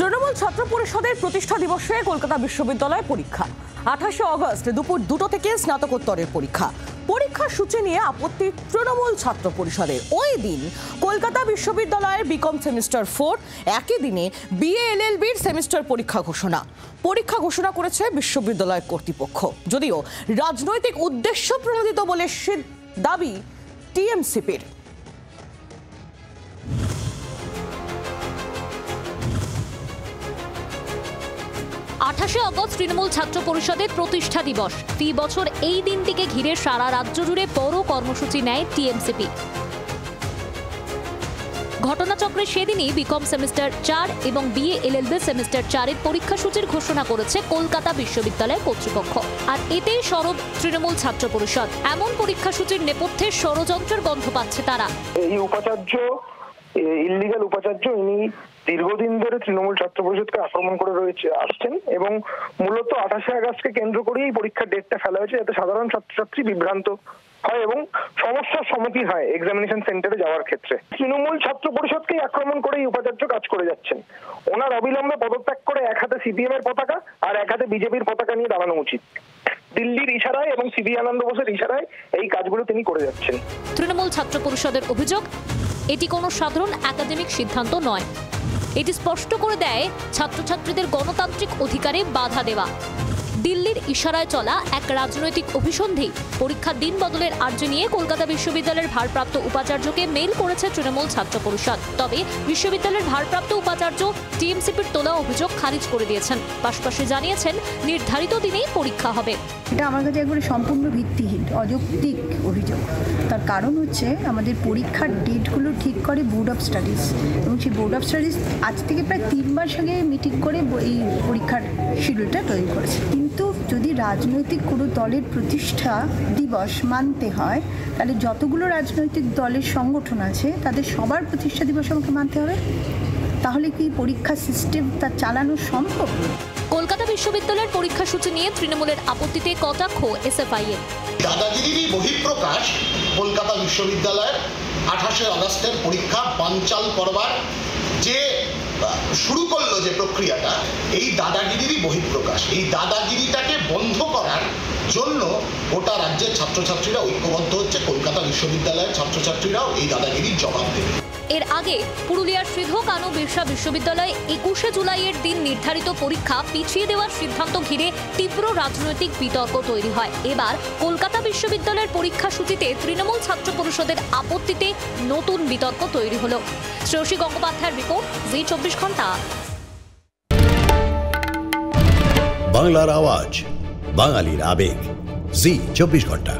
তৃণমূল ছাত্র পরিষদের প্রতিষ্ঠা দিবসে কলকাতা বিশ্ববিদ্যালয়ে পরীক্ষা। 28 অগস্ট দুপুর 2টো থেকে স্নাতকোত্তরের পরীক্ষা। পরীক্ষার সূচি নিয়ে আপত্তি তৃণমূল ছাত্র পরিষদের। ওই দিন কলকাতা বিশ্ববিদ্যালয়ের বিকম সেমিস্টার 4, একই দিনে বিএ এলএলবির সেমিস্টার পরীক্ষা ঘোষণা করেছে বিশ্ববিদ্যালয় কর্তৃপক্ষ। যদিও রাজনৈতিক উদ্দেশ্য প্রণোদিত বলে দাবি টিএমসিপির। 28 অগস্ট তৃণমূল ছাত্র পরিষদের প্রতিষ্ঠা দিবস। ফি বছর এই দিনটিকে ঘিরে সারা রাজ্য জুড়ে বড় কর্মসূচি নেয় টিএমসিপি। ঘটনাচক্রে সেদিনই বিকম সেমিস্টার 4 এবং বিএ এলএলবি সেমিস্টার 4-এর পরীক্ষা সূচির ঘোষণা করেছে কলকাতা বিশ্ববিদ্যালয় কর্তৃপক্ষ। আর এতেই সরব তৃণমূল ছাত্র পরিষদ। এমন পরীক্ষা সূচির নেপথ্যে ষড়যন্ত্রের গন্ধ পাচ্ছে তারা। এই উপাচার্য, ইল্লিগাল উপাচার্য, ইনি দীর্ঘদিন ধরে তৃণমূল ছাত্র পরিষদকে আক্রমণ করে আসছেন এবং মূলত 28 আগস্টকে কেন্দ্র করেই পরীক্ষার ডেটটা ফেলা হয়েছে, যাতে সাধারণ ছাত্রছাত্রী বিভ্রান্ত হয় এবং সমস্যার সম্মুখীন হয় এক্সামিনেশন সেন্টারে যাওয়ার ক্ষেত্রে। তৃণমূল ছাত্র পরিষদকেই আক্রমণ করে এই উপাচার্য কাজ করে যাচ্ছেন। ওনার অবিলম্বে পদত্যাগ করে এক হাতে সিপিএম এর পতাকা আর এক হাতে বিজেপির পতাকা নিয়ে দাঁড়ানো উচিত। দিল্লির ইশারায় এবং সিবি আনন্দ বোসের ইশারায় এই কাজগুলো তিনি করে যাচ্ছেন। তৃণমূল ছাত্র পরিষদের অভিযোগ, এটি কোনো সাধারণ একাডেমিক সিদ্ধান্ত নয়। এটি স্পষ্ট করে দেয় ছাত্রছাত্রীদের গণতান্ত্রিক অধিকারে বাধা দেওয়া। দিল্লির ইশারায় চলা এক রাজনৈতিক অভিসন্ধি। পরীক্ষার দিন বদলের আর্জি নিয়ে কলকাতা বিশ্ববিদ্যালয়ের ভারপ্রাপ্ত উপাচার্যকে মেইল করেছে তৃণমূল ছাত্র পরিষদ। তবে বিশ্ববিদ্যালয়ের ভারপ্রাপ্ত উপাচার্য টিএমসিপির তোলা অভিযোগ খারিজ করে দিয়েছেন। পাশাপাশি জানিয়েছেন নির্ধারিত দিনেই পরীক্ষা হবে। এটা আমার কাছে একবারে সম্পূর্ণ ভিত্তিহীন, অযৌক্তিক অভিযোগ। তার কারণ হচ্ছে আমাদের পরীক্ষার ডেটগুলো ঠিক করে বোর্ড অফ স্টাডিজ, এবং সেই বোর্ড অফ স্টাডিজ আজ থেকে প্রায় 3 মাস আগে মিটিং করে এই পরীক্ষার শিডিউলটা তৈরি করেছে। কিন্তু যদি রাজনৈতিক কোনো দলের প্রতিষ্ঠা দিবস মানতে হয়, তাহলে যতগুলো রাজনৈতিক দলের সংগঠন আছে তাদের সবার প্রতিষ্ঠা দিবস আমাকে মানতে হবে। তাহলে কি পরীক্ষা সিস্টেম তা চালানো সম্ভব? কলকাতা বিশ্ববিদ্যালয়ের পরীক্ষা সূচি নিয়ে তৃণমূলের আপত্তিতে কটাক্ষ এসএফআই-এর। দাদাগিরির বহিঃপ্রকাশ কলকাতা বিশ্ববিদ্যালয়ের 28 আগস্টের পরীক্ষা বানচাল করবার যে শুরু করলো যে প্রক্রিয়াটা, এই দাদাগিরিরই বহিঃপ্রকাশ। এই দাদাগিরিটাকে বন্ধ করার জন্য গোটা রাজ্যের ছাত্রছাত্রীরা ঐক্যবদ্ধ হচ্ছে। কলকাতা বিশ্ববিদ্যালয়ের ছাত্রছাত্রীরাও এই দাদাগিরির জবাব দেবে। এর আগে পুরুলিয়ার শ্রীধর কানু বিরসা বিশ্ববিদ্যালয়ে 21শে জুলাইয়ের দিন নির্ধারিত পরীক্ষা পিছিয়ে দেওয়ার সিদ্ধান্ত ঘিরে তীব্র রাজনৈতিক বিতর্ক তৈরি হয়। এবার কলকাতা বিশ্ববিদ্যালয়ের পরীক্ষা সূচিতে তৃণমূল ছাত্র পরিষদের আপত্তিতে নতুন বিতর্ক তৈরি হলো। শ্রেয়সী গঙ্গোপাধ্যায়ের রিপোর্ট, জি 24 ঘন্টা। বাংলার আওয়াজ, বাঙালির আবেগ, জি 24 ঘন্টা।